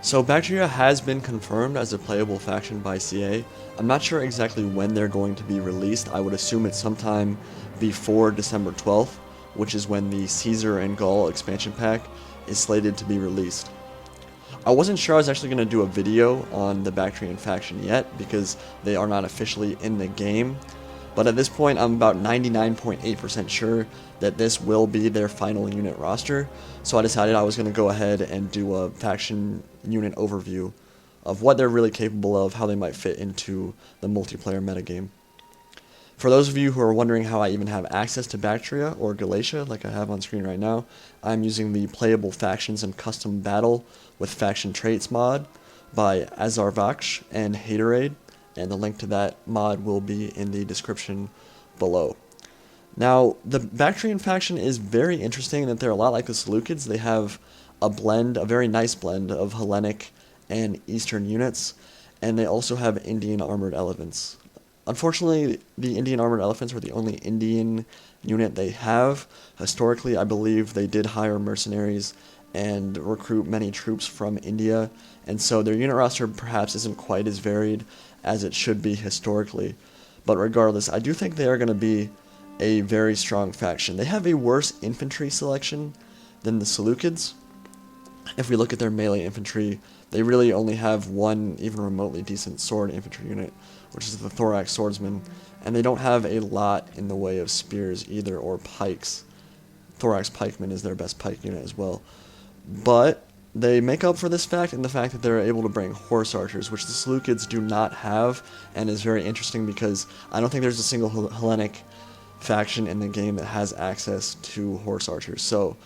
So Baktria has been confirmed as a playable faction by CA. I'm not sure exactly when they're going to be released. I would assume it's sometime before December 12th, which is when the Caesar and Gaul expansion pack is slated to be released. I wasn't sure I was actually going to do a video on the Bactrian faction yet because they are not officially in the game. But at this point, I'm about 99.8% sure that this will be their final unit roster. So I decided I was going to go ahead and do a faction unit overview of what they're really capable of, how they might fit into the multiplayer metagame. For those of you who are wondering how I even have access to Baktria or Galatia, like I have on screen right now, I'm using the Playable Factions and Custom Battle with Faction Traits mod by Azarvakhsh and Haterade, and the link to that mod will be in the description below. Now, the Bactrian faction is very interesting in that they're a lot like the Seleucids. They have a blend, a very nice blend of Hellenic and Eastern units, and they also have Indian armored elephants. Unfortunately, the Indian armored elephants were the only Indian unit they have. Historically, I believe they did hire mercenaries and recruit many troops from India, and so their unit roster perhaps isn't quite as varied as it should be historically. But regardless, I do think they are going to be a very strong faction. They have a worse infantry selection than the Seleucids. If we look at their melee infantry, they really only have one even remotely decent sword infantry unit, which is the Thorax Swordsman, and they don't have a lot in the way of spears either, or pikes. Thorax Pikeman is their best pike unit as well. But they make up for this fact in the fact that they're able to bring horse archers, which the Seleucids do not have, and is very interesting because I don't think there's a single Hellenic faction in the game that has access to horse archers. So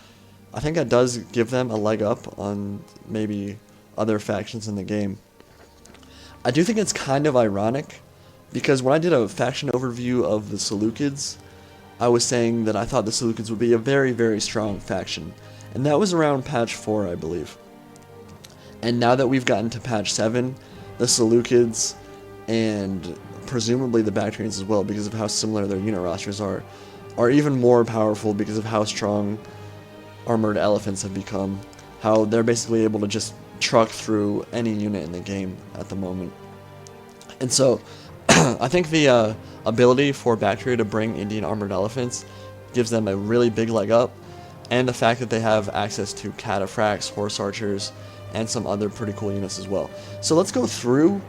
I think that does give them a leg up on maybe other factions in the game. I do think it's kind of ironic because when I did a faction overview of the Seleucids, I was saying that I thought the Seleucids would be a very, very strong faction. And that was around patch 4, I believe. And now that we've gotten to patch 7, the Seleucids and presumably the Bactrians as well, because of how similar their unit rosters are even more powerful because of how strong armored elephants have become. How they're basically able to just truck through any unit in the game at the moment. And so, I think the ability for Baktria to bring Indian armored elephants gives them a really big leg up, and the fact that they have access to cataphracts, horse archers, and some other pretty cool units as well. So let's go through.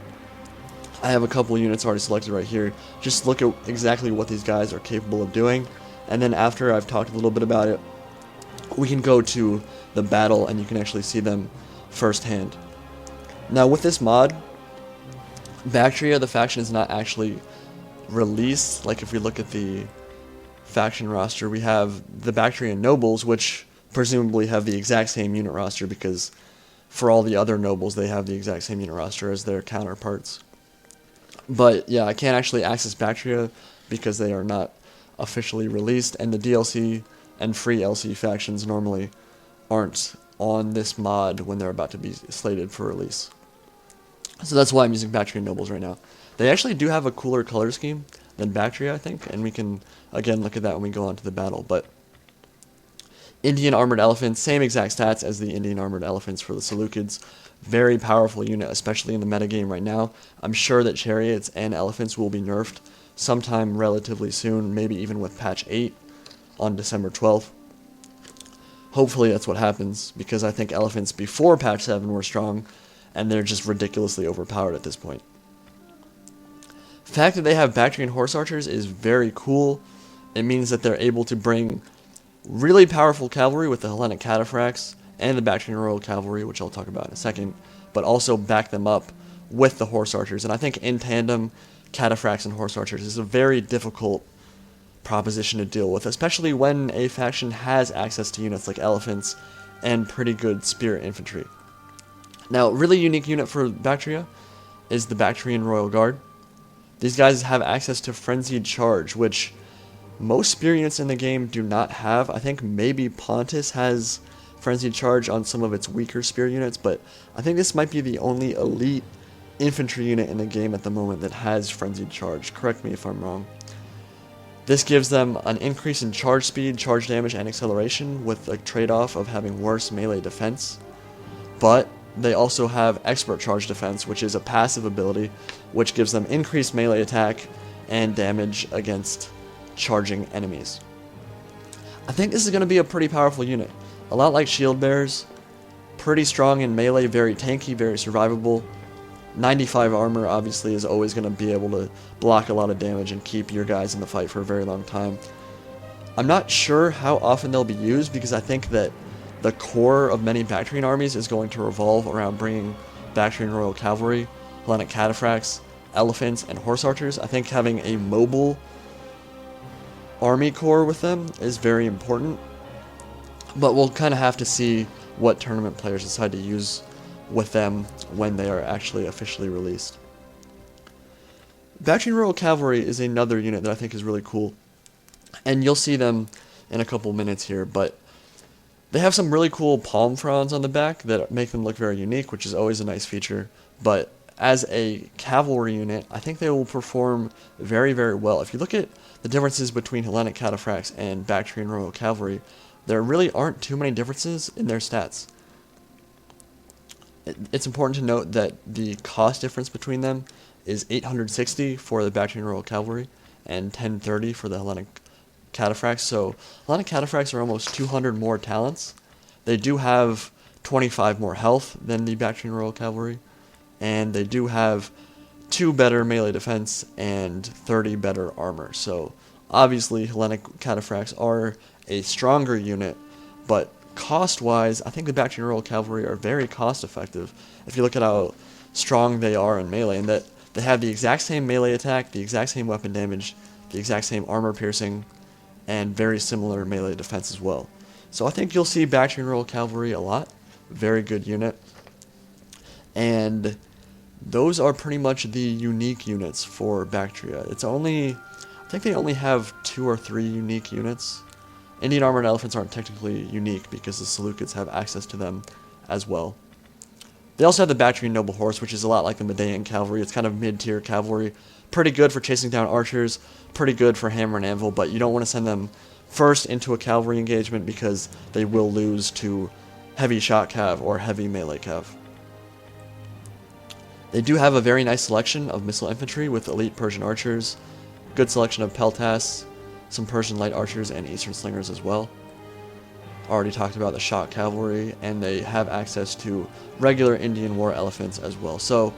I have a couple units already selected right here. Just look at exactly what these guys are capable of doing, and then after I've talked a little bit about it, we can go to the battle and you can actually see them firsthand. Now with this mod, Baktria, the faction, is not actually released. Like if we look at the faction roster, we have the Bactrian nobles, which presumably have the exact same unit roster because for all the other nobles they have the exact same unit roster as their counterparts. But yeah, I can't actually access Baktria because they are not officially released, and the DLC and free LC factions normally aren't on this mod when they're about to be slated for release. So that's why I'm using Bactrian nobles right now. They actually do have a cooler color scheme than Baktria, I think, and we can again look at that when we go on to the battle. But Indian armored elephants, same exact stats as the Indian armored elephants for the Seleucids. Very powerful unit, especially in the metagame right now. I'm sure that chariots and elephants will be nerfed sometime relatively soon, maybe even with patch 8 on December 12th. Hopefully that's what happens, because I think elephants before patch 7 were strong, and they're just ridiculously overpowered at this point. The fact that they have Bactrian horse archers is very cool. It means that they're able to bring really powerful cavalry with the Hellenic Cataphracts and the Bactrian Royal Cavalry, which I'll talk about in a second, but also back them up with the horse archers. And I think in tandem, Cataphracts and horse archers is a very difficult proposition to deal with, especially when a faction has access to units like elephants and pretty good spear infantry. Now, a really unique unit for Baktria is the Bactrian Royal Guard. These guys have access to Frenzied Charge, which most spear units in the game do not have. I think maybe Pontus has Frenzied Charge on some of its weaker spear units, but I think this might be the only elite infantry unit in the game at the moment that has Frenzied Charge. Correct me if I'm wrong. This gives them an increase in charge speed, charge damage, and acceleration with a trade-off of having worse melee defense. But they also have Expert Charge Defense, which is a passive ability, which gives them increased melee attack and damage against charging enemies. I think this is going to be a pretty powerful unit. A lot like Shield Bearers, pretty strong in melee, very tanky, very survivable. 95 armor obviously is always going to be able to block a lot of damage and keep your guys in the fight for a very long time. I'm not sure how often they'll be used, because I think that the core of many Bactrian armies is going to revolve around bringing Bactrian Royal Cavalry, Hellenic Cataphracts, Elephants, and Horse Archers. I think having a mobile army core with them is very important, but we'll kind of have to see what tournament players decide to use with them when they are actually officially released. Bactrian Royal Cavalry is another unit that I think is really cool, and you'll see them in a couple minutes here, but they have some really cool palm fronds on the back that make them look very unique, which is always a nice feature. But as a cavalry unit, I think they will perform very, very well. If you look at the differences between Hellenic Cataphracts and Bactrian Royal Cavalry, there really aren't too many differences in their stats. It's important to note that the cost difference between them is 860 for the Bactrian Royal Cavalry and 1030 for the Hellenic Cataphracts. So Hellenic Cataphracts are almost 200 more talents. They do have 25 more health than the Bactrian Royal Cavalry, and they do have 2 better melee defense and 30 better armor. So obviously Hellenic Cataphracts are a stronger unit, but cost-wise, I think the Bactrian Royal Cavalry are very cost-effective. If you look at how strong they are in melee, and that they have the exact same melee attack, the exact same weapon damage, the exact same armor piercing, and very similar melee defense as well. So I think you'll see Bactrian Royal Cavalry a lot. Very good unit. And those are pretty much the unique units for Baktria. I think they only have 2 or 3 unique units. Indian Armored Elephants aren't technically unique because the Seleucids have access to them as well. They also have the Bactrian Noble Horse, which is a lot like the Median Cavalry. It's kind of mid-tier cavalry. Pretty good for chasing down archers, pretty good for hammer and anvil, but you don't want to send them first into a cavalry engagement because they will lose to heavy shot cav or heavy melee cav. They do have a very nice selection of missile infantry with elite Persian Archers, good selection of Peltasts, some Persian light archers, and Eastern Slingers as well. Already talked about the shot cavalry, and they have access to regular Indian war elephants as well. So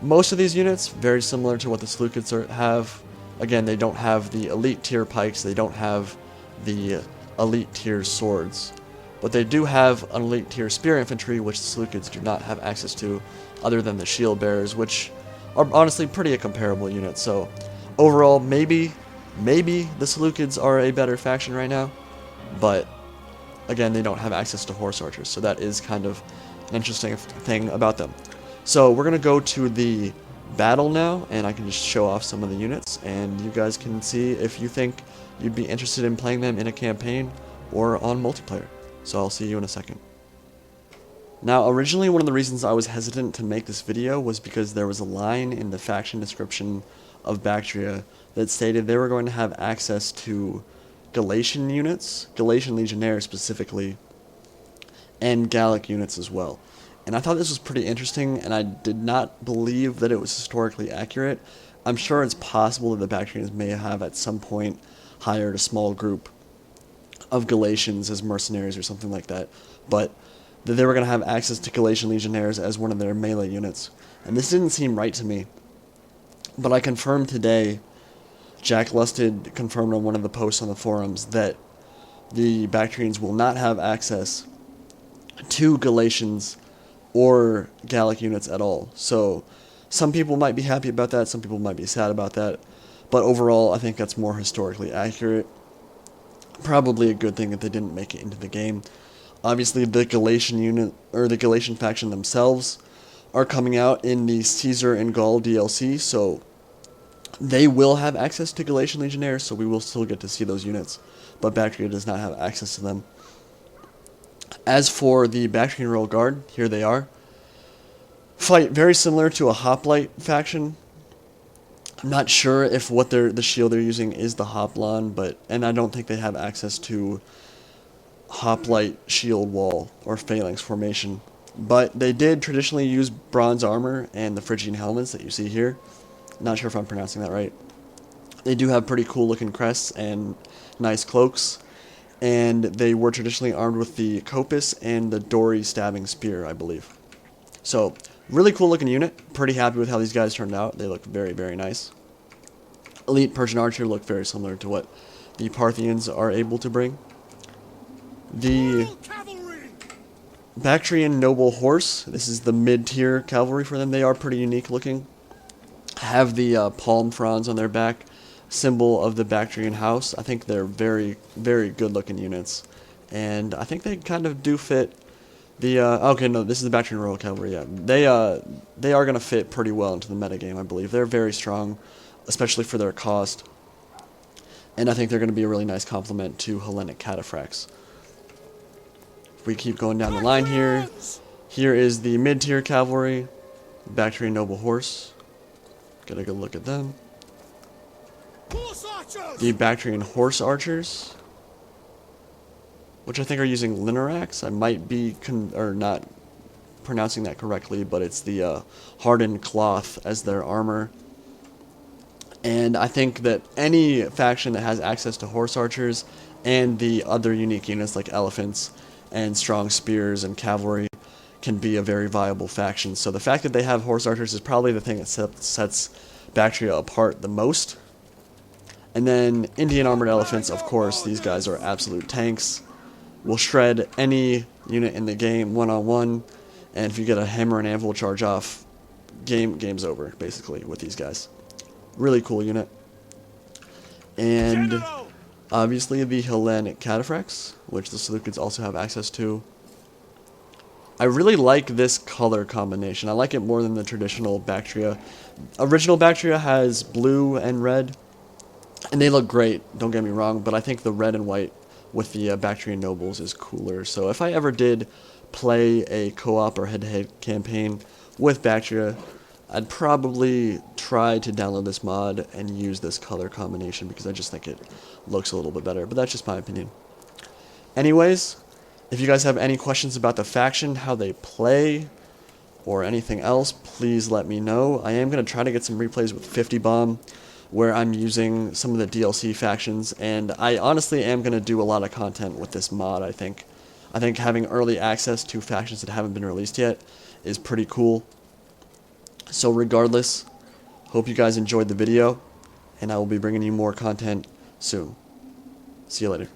most of these units, very similar to what the Seleucids have. Again, they don't have the elite tier pikes, they don't have the elite tier swords, but they do have an elite tier spear infantry, which the Seleucids do not have access to, other than the shield bearers, which are honestly pretty a comparable unit. So overall, maybe the Seleucids are a better faction right now, but again, they don't have access to horse archers, so that is kind of an interesting thing about them. So we're going to go to the battle now, and I can just show off some of the units, and you guys can see if you think you'd be interested in playing them in a campaign or on multiplayer. So I'll see you in a second. Now, originally one of the reasons I was hesitant to make this video was because there was a line in the faction description of Baktria that stated they were going to have access to Galatian units, Galatian Legionnaires specifically, and Gallic units as well. And I thought this was pretty interesting, and I did not believe that it was historically accurate. I'm sure it's possible that the Bactrians may have at some point hired a small group of Galatians as mercenaries or something like that, but that they were going to have access to Galatian Legionnaires as one of their melee units. And this didn't seem right to me. But I confirmed today, Jack Lusted confirmed on one of the posts on the forums, that the Bactrians will not have access to Galatians or Gallic units at all. So some people might be happy about that, some people might be sad about that, but overall I think that's more historically accurate. Probably a good thing that they didn't make it into the game. Obviously the Galatian unit, or the Galatian faction themselves, are coming out in the Caesar and Gaul DLC, so they will have access to Galatian Legionnaires, so we will still get to see those units, but Bactria does not have access to them. As for the Bactrian Royal Guard, here they are. Fight very similar to a hoplite faction. I'm not sure if the shield they're using is the hoplon, and I don't think they have access to hoplite shield wall or phalanx formation. But they did traditionally use bronze armor and the Phrygian helmets that you see here. Not sure if I'm pronouncing that right. They do have pretty cool looking crests and nice cloaks. And they were traditionally armed with the Copus and the Dory stabbing spear, I believe. So, really cool looking unit. Pretty happy with how these guys turned out. They look very, very nice. Elite Persian Archer look very similar to what the Parthians are able to bring. The Bactrian Noble Horse. This is the mid-tier cavalry for them. They are pretty unique looking. Have the palm fronds on their back, symbol of the Bactrian house. I think they're very, very good looking units. And I think they kind of do fit the, okay, no, this is the Bactrian Royal Cavalry, yeah. They are going to fit pretty well into the metagame, I believe. They're very strong, especially for their cost. And I think they're going to be a really nice complement to Hellenic Cataphracts. If we keep going down the line here, here is the mid-tier cavalry, Bactrian Noble Horse. Get a good look at them. The Bactrian Horse Archers, which I think are using Linoraks. I might be not pronouncing that correctly, but it's the hardened cloth as their armor. And I think that any faction that has access to horse archers and the other unique units like elephants and strong spears and cavalry can be a very viable faction. So the fact that they have horse archers is probably the thing that sets Baktria apart the most. And then Indian armored elephants, of course, these guys are absolute tanks. Will shred any unit in the game one-on-one, and if you get a hammer and anvil charge off, game's over, basically, with these guys. Really cool unit. And obviously the Hellenic Cataphracts, which the Seleucids also have access to. I really like this color combination. I like it more than the traditional Baktria. Original Baktria has blue and red, and they look great, don't get me wrong, but I think the red and white with the Bactrian Nobles is cooler. So if I ever did play a co-op or head-to-head campaign with Baktria, I'd probably try to download this mod and use this color combination because I just think it looks a little bit better, but that's just my opinion. Anyways, if you guys have any questions about the faction, how they play, or anything else, please let me know. I am going to try to get some replays with 50 Bomb, where I'm using some of the DLC factions, and I honestly am going to do a lot of content with this mod, I think. I think having early access to factions that haven't been released yet is pretty cool. So regardless, hope you guys enjoyed the video, and I will be bringing you more content soon. See you later.